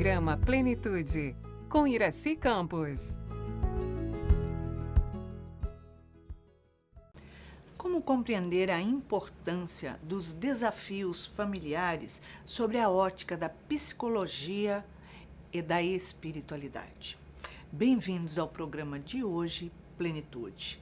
Programa Plenitude, com Iraci Campos. Como compreender a importância dos desafios familiares sobre a ótica da psicologia e da espiritualidade? Bem-vindos ao programa de hoje, Plenitude,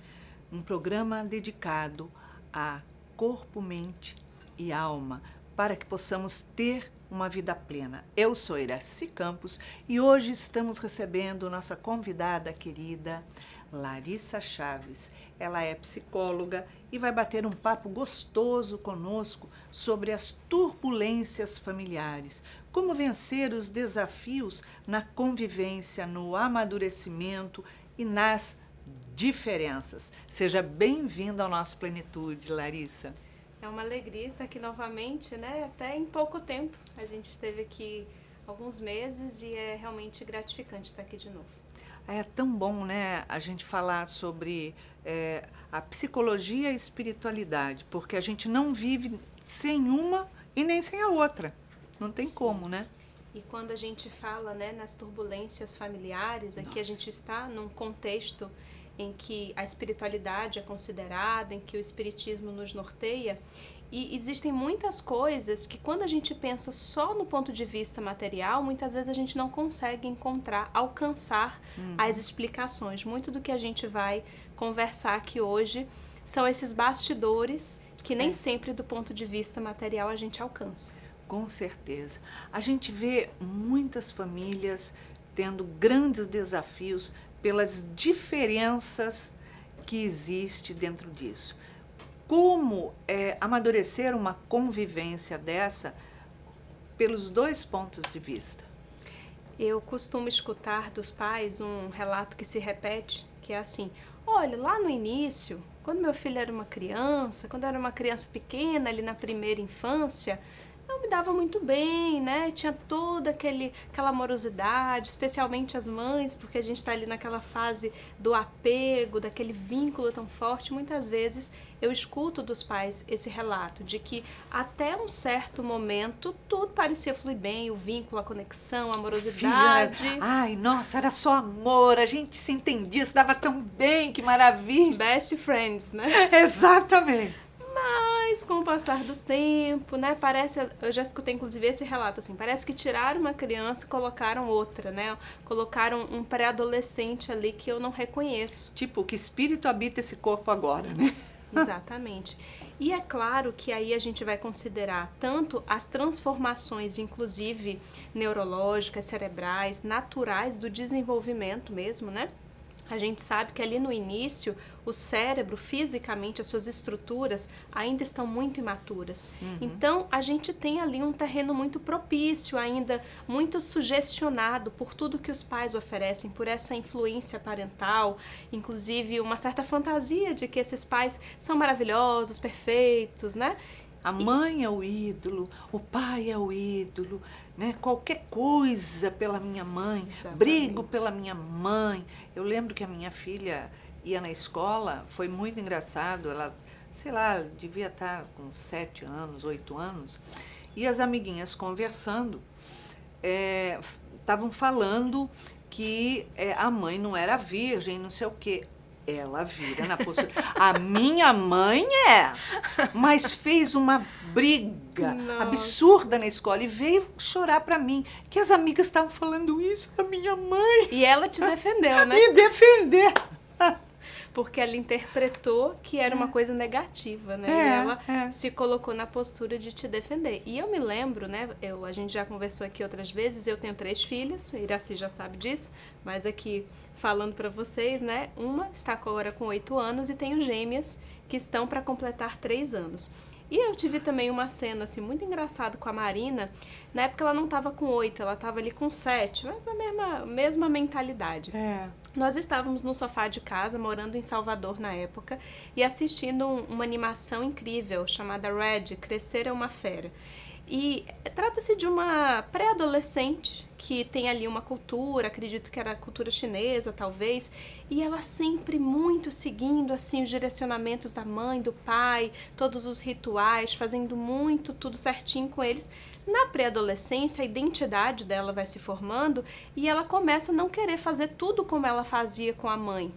um programa dedicado a corpo, mente e alma, para que possamos ter uma vida plena. Eu sou Iraci Campos e hoje estamos recebendo nossa convidada querida, Larissa Chaves. Ela é psicóloga e vai bater um papo gostoso conosco sobre as turbulências familiares, como vencer os desafios na convivência, no amadurecimento e nas diferenças. Seja bem-vinda ao nosso Plenitude, Larissa. É uma alegria estar aqui novamente, né? Até em pouco tempo. A gente esteve aqui alguns meses e é realmente gratificante estar aqui de novo. É tão bom, né, a gente falar sobre a psicologia e a espiritualidade, porque a gente não vive sem uma e nem sem a outra. Não tem como, né? E quando a gente fala, né, nas turbulências familiares, aqui a gente está num contexto em que a espiritualidade é considerada, em que o espiritismo nos norteia, e existem muitas coisas que quando a gente pensa só no ponto de vista material, muitas vezes a gente não consegue alcançar as explicações. Muito do que a gente vai conversar aqui hoje são esses bastidores que nem sempre do ponto de vista material a gente alcança. Com certeza. A gente vê muitas famílias tendo grandes desafios pelas diferenças que existem dentro disso. Como amadurecer uma convivência dessa pelos dois pontos de vista? Eu costumo escutar dos pais um relato que se repete, que é assim: olha, lá no início, quando meu filho era uma criança, quando eu era uma criança pequena, ali na primeira infância, eu me dava muito bem, né? Tinha toda aquela amorosidade, especialmente as mães, porque a gente está ali naquela fase do apego, daquele vínculo tão forte. Muitas vezes eu escuto dos pais esse relato de que até um certo momento tudo parecia fluir bem, o vínculo, a conexão, a amorosidade. Ai, nossa, era só amor, a gente se entendia, se dava tão bem, que maravilha. Best friends, né? Exatamente. Mas com o passar do tempo, né, eu já escutei inclusive esse relato assim, parece que tiraram uma criança e colocaram outra, né, colocaram um pré-adolescente ali que eu não reconheço. Tipo, que espírito habita esse corpo agora, né? Exatamente. E é claro que aí a gente vai considerar tanto as transformações, inclusive neurológicas, cerebrais, naturais do desenvolvimento mesmo, né? A gente sabe que ali no início, o cérebro, fisicamente, as suas estruturas ainda estão muito imaturas. Então, a gente tem ali um terreno muito propício, ainda muito sugestionado por tudo que os pais oferecem, por essa influência parental, inclusive uma certa fantasia de que esses pais são maravilhosos, perfeitos, né? A mãe é o ídolo, o pai é o ídolo, né? Qualquer coisa pela minha mãe, Exatamente. Brigo pela minha mãe. Eu lembro que a minha filha ia na escola, foi muito engraçado, ela, sei lá, devia estar com 7 anos, 8 anos, e as amiguinhas conversando, estavam falando que a mãe não era virgem, não sei o quê. Ela vira na postura. A minha mãe mas fez uma briga absurda na escola e veio chorar pra mim, que as amigas estavam falando isso da minha mãe. E ela te defendeu, né? Me defender. Porque ela interpretou que era uma coisa negativa, né? E ela se colocou na postura de te defender. E eu me lembro, né? A gente já conversou aqui outras vezes, eu tenho 3 filhas, Iraci já sabe disso, mas aqui falando para vocês, né? Uma está agora com 8 anos e tenho gêmeas que estão para completar 3 anos. E eu tive também uma cena assim, muito engraçada com a Marina. Na época ela não estava com 8, ela estava ali com 7, mas a mesma mentalidade. Nós estávamos no sofá de casa, morando em Salvador na época, e assistindo uma animação incrível chamada Red, Crescer é uma Fera. E trata-se de uma pré-adolescente que tem ali uma cultura, acredito que era a cultura chinesa, talvez, e ela sempre muito seguindo assim os direcionamentos da mãe, do pai, todos os rituais, fazendo muito tudo certinho com eles. Na pré-adolescência, a identidade dela vai se formando e ela começa a não querer fazer tudo como ela fazia com a mãe.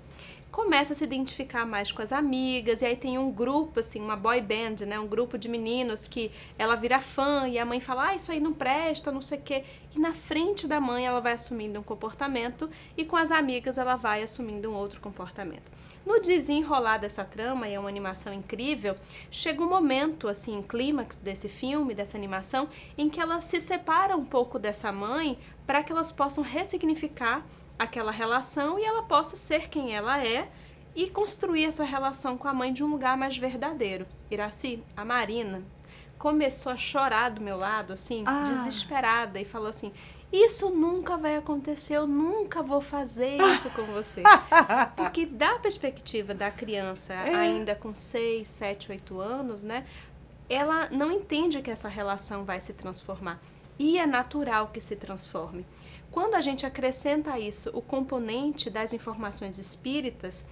Começa a se identificar mais com as amigas, e aí tem um grupo, assim, uma boy band, né? Um grupo de meninos que ela vira fã e a mãe fala, ah, isso aí não presta, não sei o quê. E na frente da mãe ela vai assumindo um comportamento e com as amigas ela vai assumindo um outro comportamento. No desenrolar dessa trama, e é uma animação incrível, chega um momento, assim, clímax desse filme, dessa animação, em que ela se separa um pouco dessa mãe para que elas possam ressignificar aquela relação e ela possa ser quem ela é e construir essa relação com a mãe de um lugar mais verdadeiro. Iraci, a Marina começou a chorar do meu lado, assim, desesperada, e falou assim, isso nunca vai acontecer, eu nunca vou fazer isso com você. Porque da perspectiva da criança, ainda com 6, 7, 8 anos, né, ela não entende que essa relação vai se transformar. E é natural que se transforme. Quando a gente acrescenta a isso o componente das informações espíritas,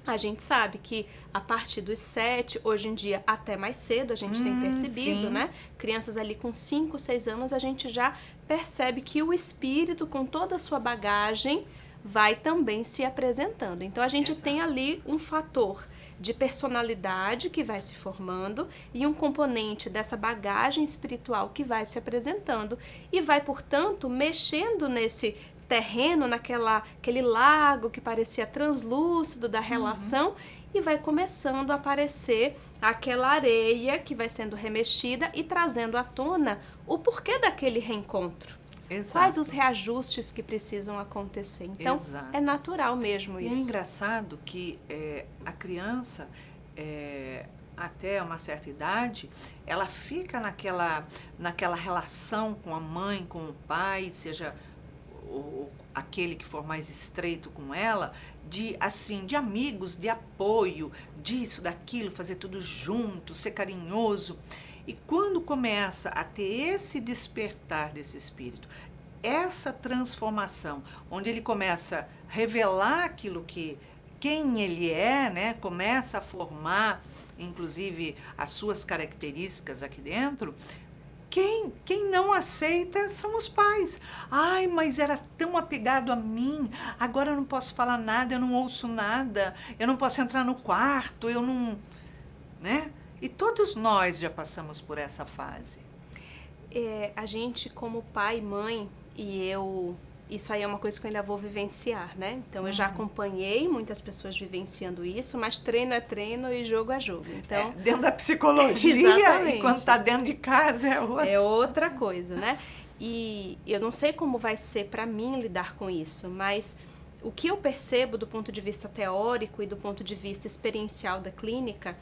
a gente sabe que a partir dos 7, hoje em dia até mais cedo, a gente tem percebido, né? Crianças ali com 5, 6 anos, a gente já percebe que o espírito, com toda a sua bagagem, vai também se apresentando. Então a gente tem ali um fator de personalidade que vai se formando e um componente dessa bagagem espiritual que vai se apresentando e vai, portanto, mexendo nesse terreno, aquele lago que parecia translúcido da relação, e vai começando a aparecer aquela areia que vai sendo remexida e trazendo à tona o porquê daquele reencontro. Exato. Quais os reajustes que precisam acontecer. Então, é natural mesmo isso. E é engraçado que a criança, até uma certa idade, ela fica naquela relação com a mãe, com o pai, seja aquele que for mais estreito com ela, de amigos, de apoio, disso, daquilo, fazer tudo junto, ser carinhoso. E quando começa a ter esse despertar desse espírito, essa transformação, onde ele começa a revelar aquilo quem ele é, né? Começa a formar, inclusive, as suas características aqui dentro, quem não aceita são os pais. Ai, mas era tão apegado a mim, agora eu não posso falar nada, eu não ouço nada, eu não posso entrar no quarto, eu não... né? E todos nós já passamos por essa fase. A gente, como pai, mãe, isso aí é uma coisa que eu ainda vou vivenciar, né? Então, eu já acompanhei muitas pessoas vivenciando isso, mas treino é treino e jogo é jogo. Então, dentro da psicologia, e quando está dentro de casa é outra coisa, né? E eu não sei como vai ser para mim lidar com isso, mas o que eu percebo do ponto de vista teórico e do ponto de vista experiencial da clínica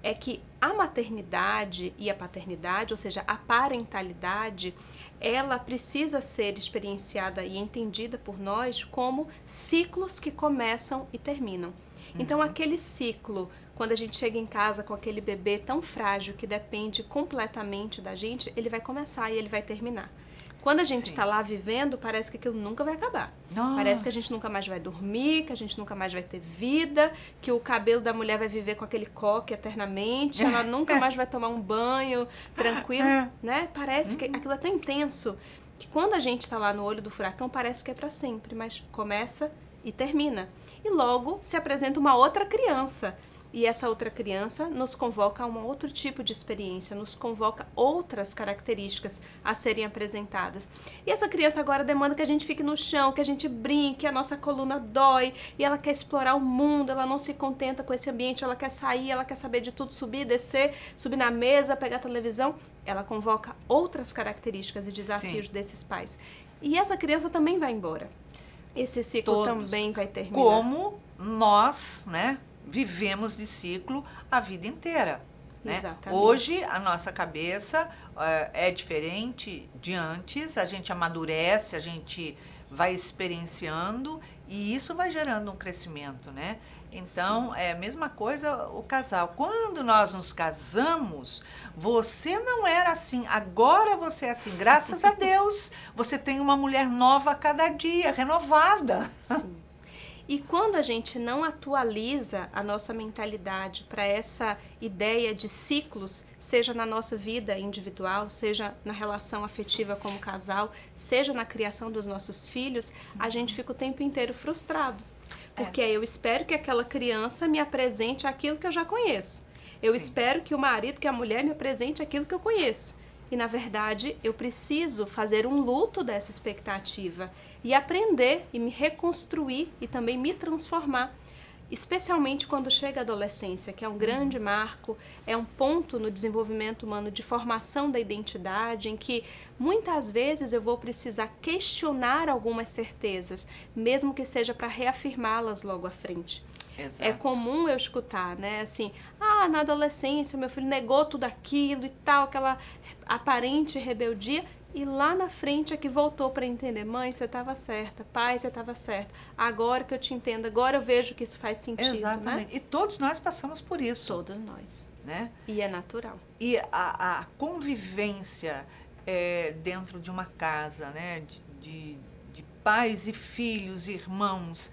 é que a maternidade e a paternidade, ou seja, a parentalidade, ela precisa ser experienciada e entendida por nós como ciclos que começam e terminam. Então, aquele ciclo, quando a gente chega em casa com aquele bebê tão frágil que depende completamente da gente, ele vai começar e ele vai terminar. Quando a gente está lá vivendo, parece que aquilo nunca vai acabar. Nossa. Parece que a gente nunca mais vai dormir, que a gente nunca mais vai ter vida, que o cabelo da mulher vai viver com aquele coque eternamente, ela nunca mais vai tomar um banho tranquilo, né? Parece que aquilo é tão intenso que quando a gente está lá no olho do furacão, parece que é para sempre, mas começa e termina. E logo se apresenta uma outra criança. E essa outra criança nos convoca a um outro tipo de experiência, nos convoca outras características a serem apresentadas. E essa criança agora demanda que a gente fique no chão, que a gente brinque, a nossa coluna dói, e ela quer explorar o mundo, ela não se contenta com esse ambiente, ela quer sair, ela quer saber de tudo, subir, descer, subir na mesa, pegar a televisão. Ela convoca outras características e desafios desses pais. E essa criança também vai embora. Esse ciclo também vai terminar. Como nós, né? Vivemos de ciclo a vida inteira. Né? Exatamente. Hoje, a nossa cabeça é diferente de antes, a gente amadurece, a gente vai experienciando e isso vai gerando um crescimento, né? Então, é a mesma coisa o casal. Quando nós nos casamos, você não era assim, agora você é assim. Graças a Deus, você tem uma mulher nova a cada dia, renovada. Sim. E quando a gente não atualiza a nossa mentalidade para essa ideia de ciclos, seja na nossa vida individual, seja na relação afetiva como casal, seja na criação dos nossos filhos, a gente fica o tempo inteiro frustrado. Porque eu espero que aquela criança me apresente aquilo que eu já conheço. Eu espero que o marido, que a mulher me apresente aquilo que eu conheço. E, na verdade, eu preciso fazer um luto dessa expectativa e aprender e me reconstruir e também me transformar. Especialmente quando chega a adolescência, que é um grande marco, é um ponto no desenvolvimento humano de formação da identidade, em que muitas vezes eu vou precisar questionar algumas certezas, mesmo que seja para reafirmá-las logo à frente. Exato. É comum eu escutar, né, assim, na adolescência meu filho negou tudo aquilo e tal, aquela aparente rebeldia, e lá na frente é que voltou para entender, mãe, você estava certa, pai, você estava certo, agora que eu te entendo, agora eu vejo que isso faz sentido, Exatamente. né? E todos nós passamos por isso. Todos nós. Né? E é natural. E a convivência dentro de uma casa, né? de pais e filhos, irmãos,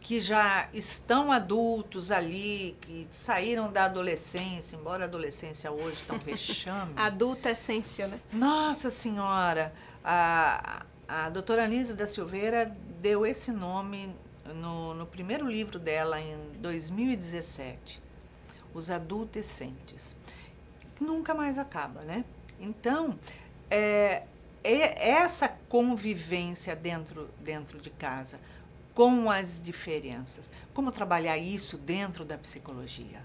que já estão adultos ali, que saíram da adolescência, embora a adolescência hoje está um vexame. Adulta essência, né? Nossa Senhora! A doutora Anísia da Silveira deu esse nome no primeiro livro dela, em 2017, Os Adultescentes. Nunca mais acaba, né? Então, essa convivência dentro de casa, com as diferenças. Como trabalhar isso dentro da psicologia?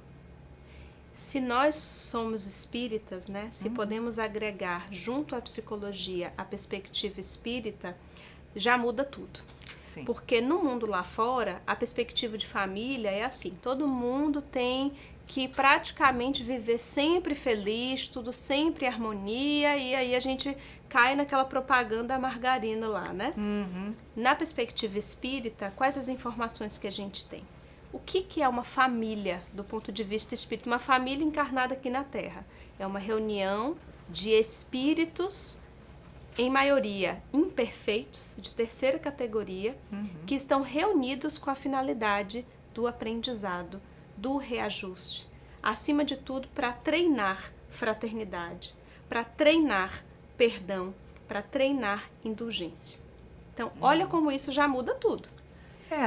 Se nós somos espíritas, né, se podemos agregar junto à psicologia a perspectiva espírita, já muda tudo. Sim. Porque no mundo lá fora, a perspectiva de família é assim, todo mundo tem que praticamente viver sempre feliz, tudo sempre em harmonia, e aí a gente cai naquela propaganda da margarina lá, né? Uhum. Na perspectiva espírita, quais as informações que a gente tem? O que é uma família do ponto de vista espírita? Uma família encarnada aqui na Terra. É uma reunião de espíritos, em maioria imperfeitos, de terceira categoria, que estão reunidos com a finalidade do aprendizado, do reajuste. Acima de tudo, para treinar fraternidade, para treinar perdão, para treinar indulgência. Então, olha como isso já muda tudo.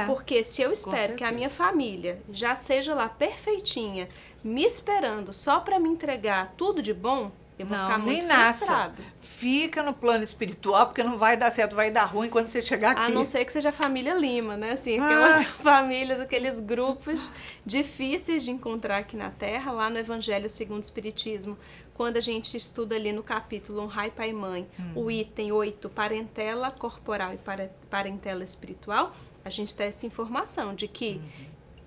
Porque se eu espero que a minha família já seja lá perfeitinha, me esperando só para me entregar tudo de bom, eu vou ficar muito frustrado. Fica no plano espiritual, porque não vai dar certo, vai dar ruim quando você chegar aqui. A não ser que seja a família Lima, né? Assim, aquelas famílias, aqueles grupos difíceis de encontrar aqui na Terra, lá no Evangelho segundo o Espiritismo. Quando a gente estuda ali no capítulo Honrai Pai e Mãe, o item 8, parentela corporal e parentela espiritual, a gente tem essa informação de que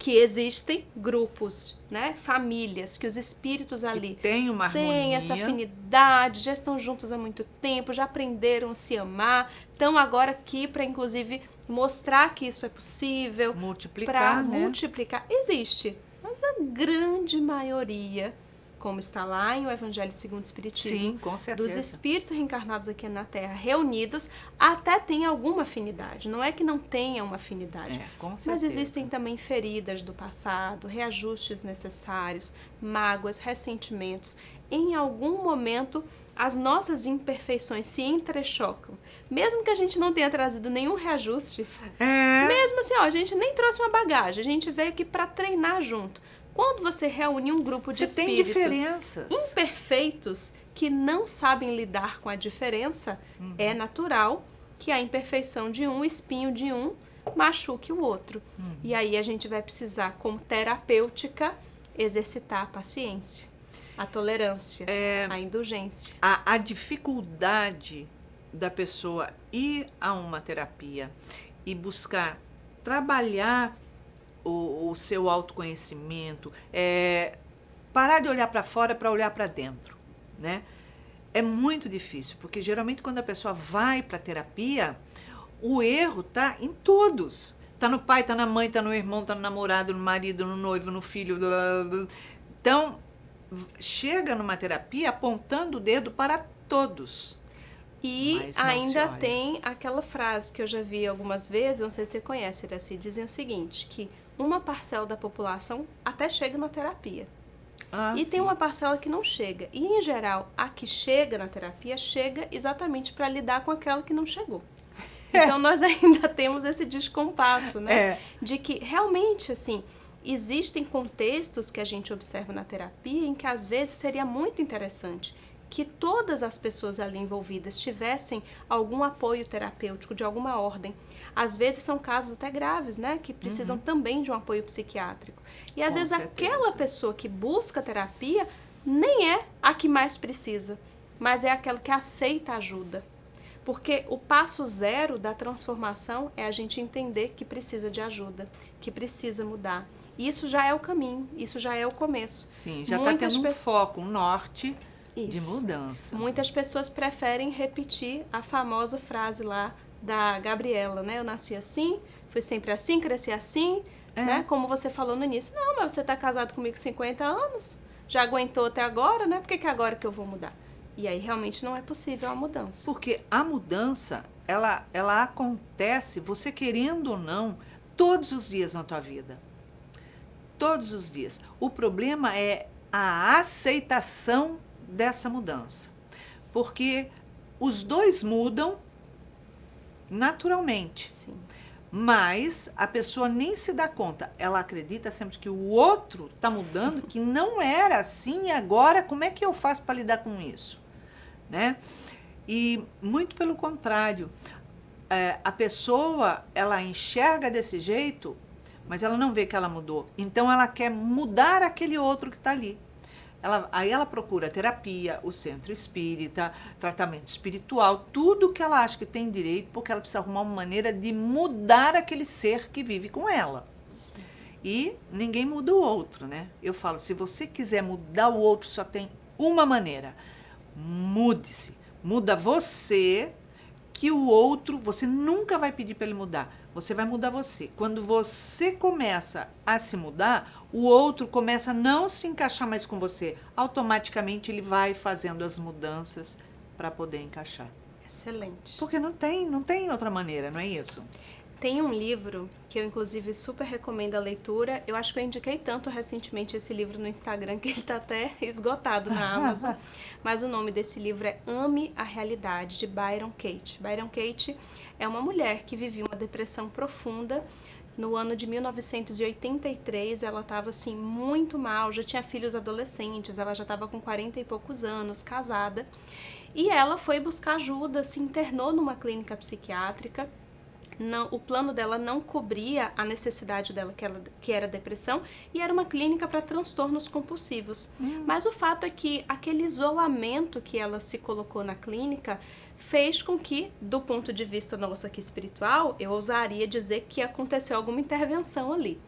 existem grupos, né, famílias, que os espíritos ali têm uma harmonia, têm essa afinidade, já estão juntos há muito tempo, já aprenderam a se amar, estão agora aqui para, inclusive, mostrar que isso é possível. Multiplicar, né? Multiplicar. Existe, mas a grande maioria, como está lá em O Evangelho segundo o Espiritismo, sim, com certeza, dos espíritos reencarnados aqui na Terra, reunidos, até tem alguma afinidade. Não é que não tenha uma afinidade, com certeza. Mas existem também feridas do passado, reajustes necessários, mágoas, ressentimentos. Em algum momento, as nossas imperfeições se entrechocam. Mesmo que a gente não tenha trazido nenhum reajuste, mesmo assim, a gente nem trouxe uma bagagem, a gente veio aqui para treinar junto. Quando você reúne um grupo de espíritos imperfeitos que não sabem lidar com a diferença, é natural que a imperfeição de um, o espinho de um, machuque o outro. E aí a gente vai precisar, como terapêutica, exercitar a paciência, a tolerância, a indulgência. A dificuldade da pessoa ir a uma terapia e buscar trabalhar o seu autoconhecimento, parar de olhar para fora para olhar para dentro, né? É muito difícil, porque geralmente quando a pessoa vai para a terapia, o erro está em todos. Tá no pai, tá na mãe, tá no irmão, tá no namorado, no marido, no noivo, no filho. Blá, blá, blá. Então, chega numa terapia apontando o dedo para todos. E Mas não se ainda olha. tem aquela frase que eu já vi algumas vezes, não sei se você conhece, Iraci, dizem o seguinte, que uma parcela da população até chega na terapia. E tem uma parcela que não chega. E, em geral, a que chega na terapia chega exatamente para lidar com aquela que não chegou. Então, nós ainda temos esse descompasso, né? É. De que, realmente, assim, existem contextos que a gente observa na terapia em que, às vezes, seria muito interessante que todas as pessoas ali envolvidas tivessem algum apoio terapêutico de alguma ordem. Às vezes são casos até graves, né? Que precisam também de um apoio psiquiátrico. E às Com vezes certeza. aquela pessoa que busca terapia nem é a que mais precisa, mas é aquela que aceita ajuda. Porque o passo zero da transformação é a gente entender que precisa de ajuda, que precisa mudar. E isso já é o caminho, isso já é o começo. Sim, já está tendo um foco, um norte de Isso. mudança. Muitas pessoas preferem repetir a famosa frase lá da Gabriela, né? Eu nasci assim, fui sempre assim, cresci assim, né? Como você falou no início. Não, mas você está casado comigo com 50 anos, já aguentou até agora, né? Por que agora que eu vou mudar? E aí realmente não é possível a mudança. Porque a mudança, ela acontece, você querendo ou não, todos os dias na tua vida. Todos os dias. O problema é a aceitação dessa mudança. Porque os dois mudam naturalmente. Sim. Mas a pessoa nem se dá conta. Ela acredita sempre que o outro está mudando, que não era assim e agora como é que eu faço para lidar com isso? Né? E muito pelo contrário. A pessoa, ela enxerga desse jeito, mas ela não vê que ela mudou. Então ela quer mudar aquele outro que está ali. Aí ela procura terapia, o centro espírita, tratamento espiritual, tudo que ela acha que tem direito, porque ela precisa arrumar uma maneira de mudar aquele ser que vive com ela. Sim. E ninguém muda o outro, né? Eu falo, se você quiser mudar o outro, só tem uma maneira. Mude-se. Muda você, que o outro, você nunca vai pedir para ele mudar. Você vai mudar você. Quando você começa a se mudar, o outro começa a não se encaixar mais com você. Automaticamente ele vai fazendo as mudanças para poder encaixar. Excelente. Porque não tem outra maneira, não é isso? Tem um livro que eu, inclusive, super recomendo a leitura. Eu acho que eu indiquei tanto recentemente esse livro no Instagram que ele está até esgotado na Amazon. Mas o nome desse livro é Ame a Realidade, de Byron Katie. Byron Katie é uma mulher que vivia uma depressão profunda. No ano de 1983, ela estava assim muito mal, já tinha filhos adolescentes, ela já estava com 40 e poucos anos, casada. E ela foi buscar ajuda, se internou numa clínica psiquiátrica. Não, o plano dela não cobria a necessidade dela, que era depressão, e era uma clínica para transtornos compulsivos. Mas o fato é que aquele isolamento que ela se colocou na clínica fez com que, do ponto de vista nosso aqui espiritual, eu ousaria dizer que aconteceu alguma intervenção ali.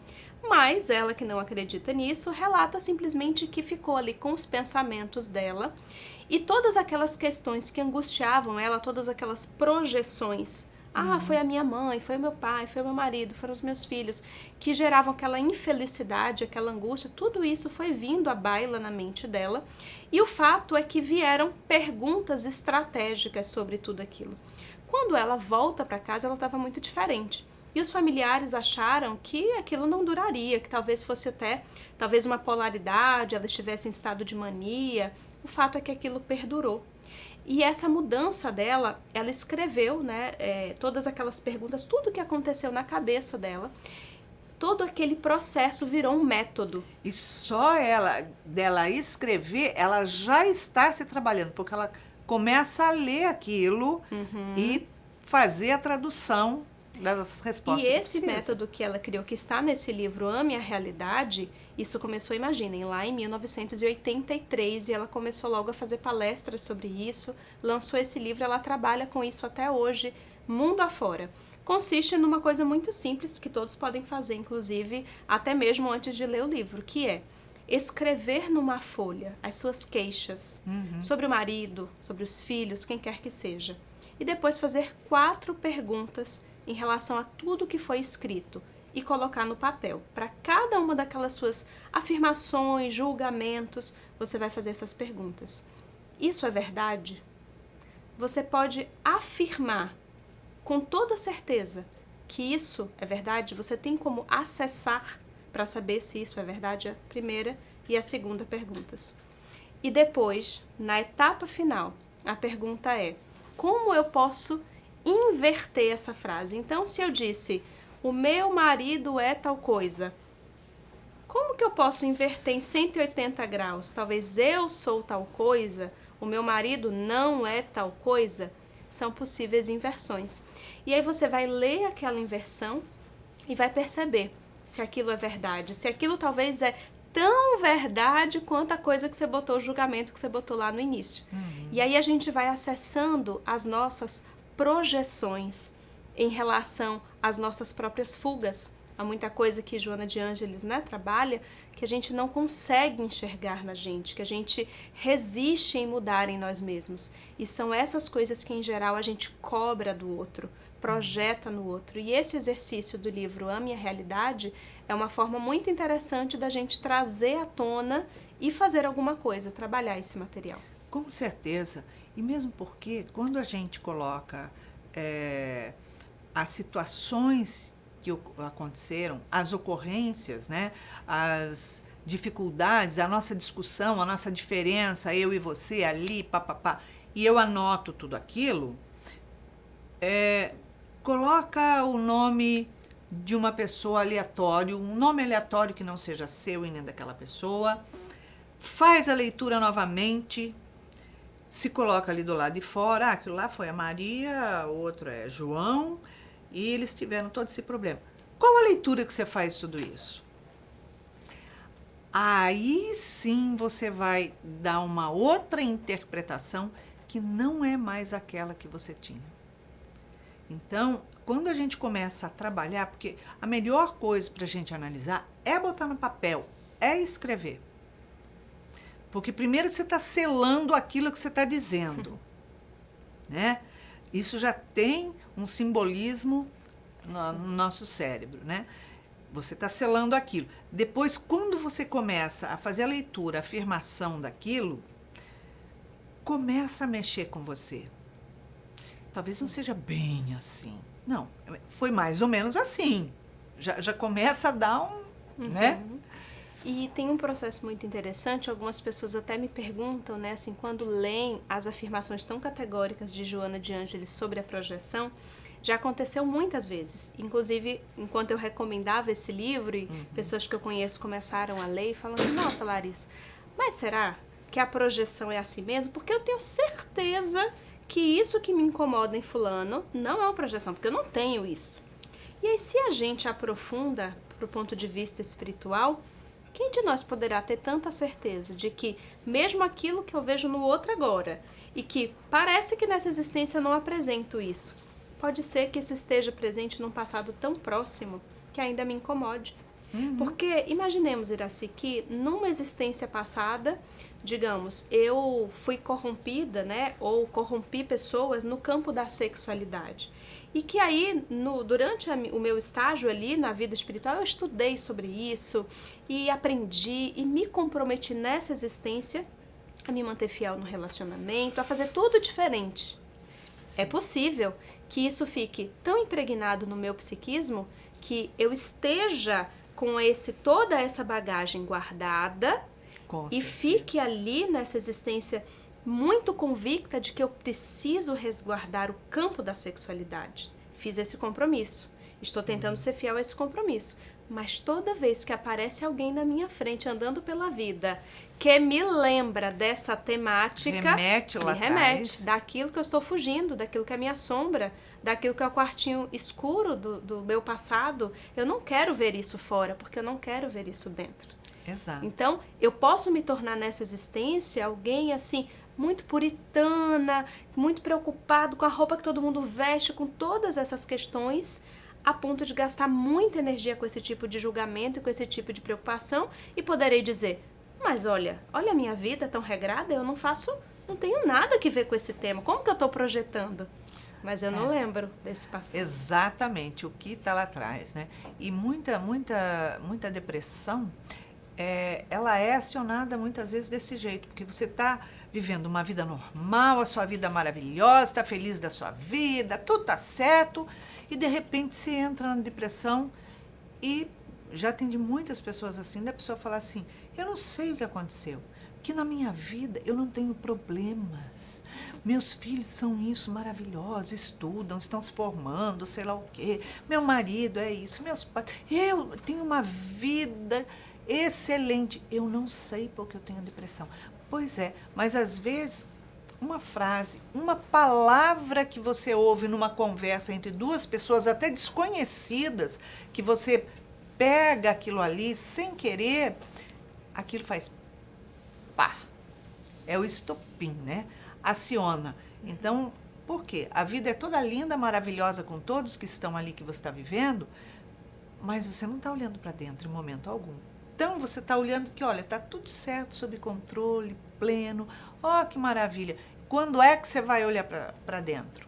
Mas ela, que não acredita nisso, relata simplesmente que ficou ali com os pensamentos dela e todas aquelas questões que angustiavam ela, todas aquelas projeções. Foi a minha mãe, foi o meu pai, foi o meu marido, foram os meus filhos, que geravam aquela infelicidade, aquela angústia, tudo isso foi vindo à baila na mente dela. E o fato é que vieram perguntas estratégicas sobre tudo aquilo. Quando ela volta para casa, ela estava muito diferente. E os familiares acharam que aquilo não duraria, que talvez fosse talvez uma polaridade, ela estivesse em estado de mania. O fato é que aquilo perdurou. E essa mudança dela, ela escreveu, né, todas aquelas perguntas, tudo que aconteceu na cabeça dela, todo aquele processo virou um método. E só dela escrever, ela já está se trabalhando, porque ela começa a ler aquilo e fazer a tradução das respostas. E esse método que ela criou, que está nesse livro Ame a Realidade, isso começou, imaginem, lá em 1983, e ela começou logo a fazer palestras sobre isso, lançou esse livro, ela trabalha com isso até hoje, mundo afora. Consiste numa coisa muito simples, que todos podem fazer, inclusive, até mesmo antes de ler o livro, que é escrever numa folha as suas queixas sobre o marido, sobre os filhos, quem quer que seja, e depois fazer 4 perguntas em relação a tudo que foi escrito e colocar no papel. Para cada uma daquelas suas afirmações, julgamentos, você vai fazer essas perguntas. Isso é verdade? Você pode afirmar com toda certeza que isso é verdade? Você tem como acessar para saber se isso é verdade? A primeira e a segunda perguntas. E depois, na etapa final, a pergunta é: como eu posso inverter essa frase? Então, se eu disse, o meu marido é tal coisa, como que eu posso inverter em 180 graus? Talvez eu sou tal coisa, o meu marido não é tal coisa. São possíveis inversões. E aí você vai ler aquela inversão e vai perceber se aquilo é verdade, se aquilo talvez é tão verdade quanto a coisa que você botou, o julgamento que você botou lá no início. E aí a gente vai acessando as nossas projeções em relação às nossas próprias fugas. Há muita coisa que Joana de Ângeles, né, trabalha, que a gente não consegue enxergar na gente, que a gente resiste em mudar em nós mesmos. E são essas coisas que, em geral, a gente cobra do outro, projeta no outro. E esse exercício do livro Ame a Realidade é uma forma muito interessante da gente trazer à tona e fazer alguma coisa, trabalhar esse material. Com certeza. E mesmo porque, quando a gente coloca as situações que aconteceram, as ocorrências, né, as dificuldades, a nossa discussão, a nossa diferença, eu e você ali, papapá, e eu anoto tudo aquilo, coloca o nome de uma pessoa aleatório, um nome aleatório que não seja seu e nem daquela pessoa, faz a leitura novamente, se coloca ali do lado de fora, aquilo lá foi a Maria, o outro é João, e eles tiveram todo esse problema. Qual a leitura que você faz de tudo isso? Aí sim você vai dar uma outra interpretação que não é mais aquela que você tinha. Então, quando a gente começa a trabalhar, porque a melhor coisa para a gente analisar é botar no papel, é escrever. Porque primeiro você está selando aquilo que você está dizendo, né? Isso já tem um simbolismo no nosso cérebro, né? Você está selando aquilo. Depois, quando você começa a fazer a leitura, a afirmação daquilo, começa a mexer com você. Talvez não seja bem assim. Não, foi mais ou menos assim. Já começa a dar né? E tem um processo muito interessante, algumas pessoas até me perguntam, né, assim, quando leem as afirmações tão categóricas de Joana de Ângeles sobre a projeção, já aconteceu muitas vezes. Inclusive, enquanto eu recomendava esse livro, e pessoas que eu conheço começaram a ler, falando, nossa, Larissa, mas será que a projeção é assim mesmo? Porque eu tenho certeza que isso que me incomoda em fulano não é uma projeção, porque eu não tenho isso. E aí, se a gente aprofunda para o ponto de vista espiritual, quem de nós poderá ter tanta certeza de que mesmo aquilo que eu vejo no outro agora e que parece que nessa existência eu não apresento isso, pode ser que isso esteja presente num passado tão próximo que ainda me incomode. Porque imaginemos, Iraci, que numa existência passada, digamos, eu fui corrompida, né, ou corrompi pessoas no campo da sexualidade. E que aí, durante o meu estágio ali na vida espiritual, eu estudei sobre isso e aprendi e me comprometi nessa existência a me manter fiel no relacionamento, a fazer tudo diferente. Sim. É possível que isso fique tão impregnado no meu psiquismo que eu esteja com toda essa bagagem guardada e fique ali nessa existência muito convicta de que eu preciso resguardar o campo da sexualidade. Fiz esse compromisso. Estou tentando ser fiel a esse compromisso. Mas toda vez que aparece alguém na minha frente andando pela vida que me lembra dessa temática, me remete daquilo que eu estou fugindo, daquilo que é a minha sombra, daquilo que é o quartinho escuro do meu passado. Eu não quero ver isso fora, porque eu não quero ver isso dentro. Exato. Então, eu posso me tornar nessa existência alguém assim, muito puritana, muito preocupado com a roupa que todo mundo veste, com todas essas questões, a ponto de gastar muita energia com esse tipo de julgamento e com esse tipo de preocupação, e poderei dizer, mas olha a minha vida tão regrada, eu não tenho nada que ver com esse tema, como que eu estou projetando? Mas eu não lembro desse passado. Exatamente, o que está lá atrás, né? E muita depressão, ela é acionada muitas vezes desse jeito, porque você está vivendo uma vida normal, a sua vida maravilhosa, está feliz da sua vida, tudo está certo, e de repente você entra na depressão e já atendi muitas pessoas assim, da pessoa falar assim, eu não sei o que aconteceu, que na minha vida eu não tenho problemas. Meus filhos são isso, maravilhosos, estudam, estão se formando, sei lá o quê. Meu marido é isso, meus pais. Eu tenho uma vida excelente. Eu não sei porque eu tenho depressão. Pois é, mas às vezes uma frase, uma palavra que você ouve numa conversa entre duas pessoas até desconhecidas, que você pega aquilo ali sem querer, aquilo faz pá. É o estopim, né? Aciona. Então, por quê? A vida é toda linda, maravilhosa com todos que estão ali que você está vivendo, mas você não está olhando para dentro em momento algum. Então, você está olhando que, olha, está tudo certo, sob controle, pleno. Ó, que maravilha. Quando é que você vai olhar para dentro?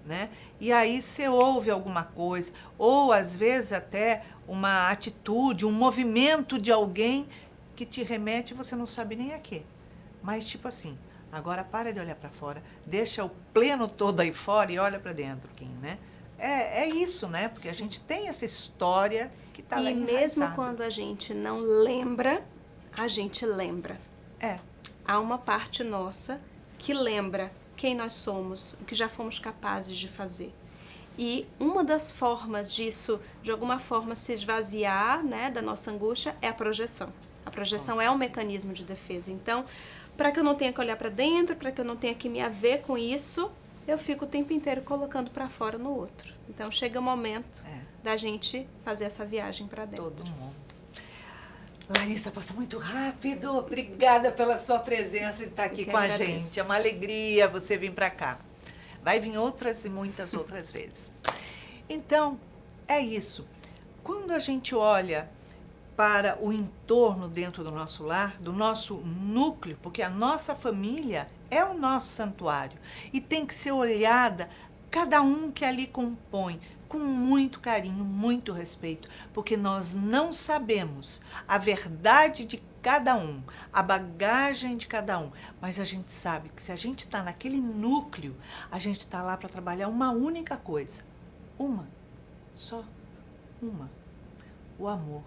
Né? E aí você ouve alguma coisa, ou às vezes até uma atitude, um movimento de alguém que te remete e você não sabe nem a quê. Mas tipo assim, agora para de olhar para fora, deixa o pleno todo aí fora e olha para dentro, Kim, né? É isso, né? Porque a gente tem essa história que está lá E enraizada. mesmo quando a gente não lembra, a gente lembra. Há uma parte nossa que lembra quem nós somos, o que já fomos capazes de fazer. E uma das formas disso, de alguma forma, se esvaziar, né, da nossa angústia é a projeção. A projeção é um mecanismo de defesa. Então, para que eu não tenha que olhar para dentro, para que eu não tenha que me haver com isso, eu fico o tempo inteiro colocando para fora no outro. Então, chega o momento da gente fazer essa viagem para dentro. Todo mundo. Larissa, passa muito rápido. Obrigada pela sua presença e estar aqui com a gente. É uma alegria você vir para cá. Vai vir outras e muitas outras vezes. Então, é isso. Quando a gente olha para o entorno dentro do nosso lar, do nosso núcleo, porque a nossa família é o nosso santuário e tem que ser olhada cada um que ali compõe com muito carinho, muito respeito, porque nós não sabemos a verdade de cada um, a bagagem de cada um, mas a gente sabe que se a gente está naquele núcleo, a gente está lá para trabalhar uma única coisa, só uma, o amor.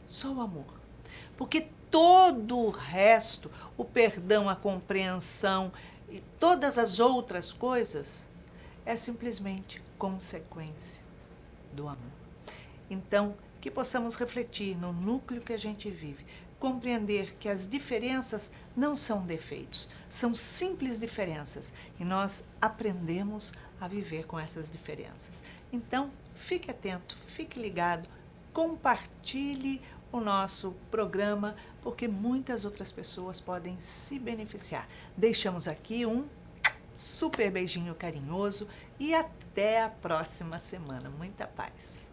Só o amor. Porque todo o resto, o perdão, a compreensão e todas as outras coisas, é simplesmente consequência do amor. Então, que possamos refletir no núcleo que a gente vive, compreender que as diferenças não são defeitos, são simples diferenças e nós aprendemos a viver com essas diferenças. Então, fique atento, fique ligado, compartilhe o nosso programa, porque muitas outras pessoas podem se beneficiar. Deixamos aqui um super beijinho carinhoso e até a próxima semana. Muita paz.